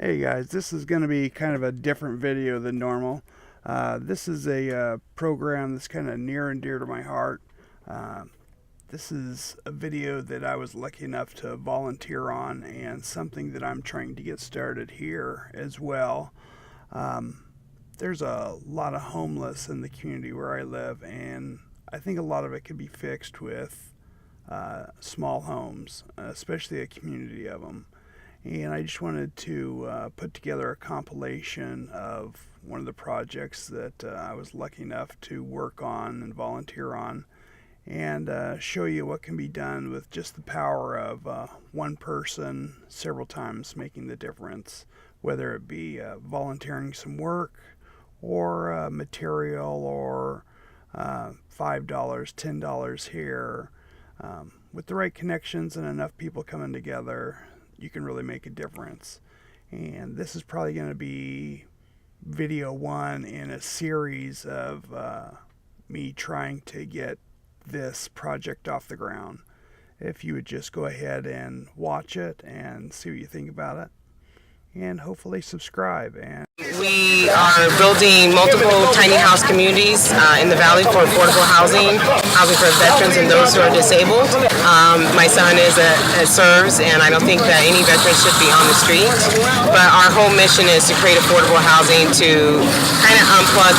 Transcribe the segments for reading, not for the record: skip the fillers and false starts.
Hey guys, this is going to be kind of a different video than normal. This is a program that's kind of near and dear to my heart. This is a video that I was lucky enough to volunteer on, and something that I'm trying to get started here as well. There's a lot of homeless in the community where I live, and I think a lot of it could be fixed with small homes, especially a community of them. And I just wanted to put together a compilation of one of the projects that I was lucky enough to work on and volunteer on, and show you what can be done with just the power of one person several times making the difference, whether it be volunteering some work or material or $5, $10 here. With the right connections and enough people coming together, you can really make a difference. And this is probably going to be video one in a series of me trying to get this project off the ground. If you would just go ahead and watch it and see what you think about it, and hopefully subscribe. And we are building multiple tiny house communities in the valley for affordable housing for veterans and those who are disabled. My son serves, and I don't think that any veteran should be on the street. But our whole mission is to create affordable housing to kind of unplug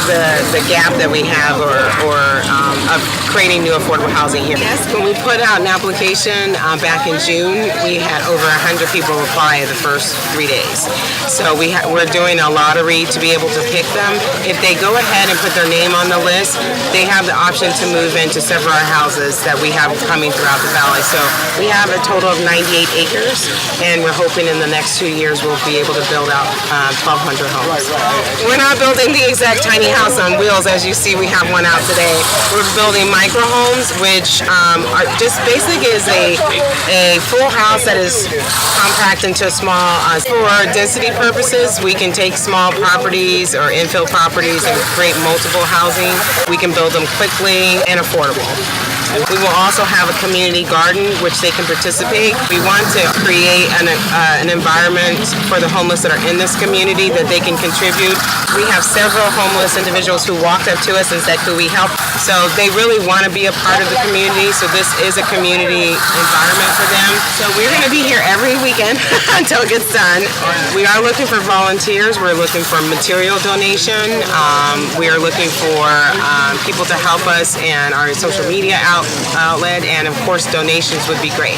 the gap that we have, of creating new affordable housing here. When we put out an application back in June, we had over 100 people apply the first 3 days. So we're doing a lottery to be able to pick them. If they go ahead and put their name on the list, they have the option to move into several houses that we have coming throughout the valley. So we have a total of 98 acres, and we're hoping in the next 2 years we'll be able to build out 1,200 homes. We're not building the exact tiny house on wheels. As you see, we have one out today. We're building micro homes, which are just basically is a full house that is compact into a small. For density purposes, we can take small properties or infill properties and create multiple housing. We can build them quickly and affordable. We will also have a community garden which they can participate. We want to create an environment for the homeless that are in this community that they can contribute. We have several homeless individuals who walked up to us and said, could we help? So they really want to be a part of the community, so this is a community environment for them. So we're going to be here every weekend until it gets done. We are looking for volunteers. We're looking for material donation. We are looking for people to help us in our social media outlet, and of course donations would be great.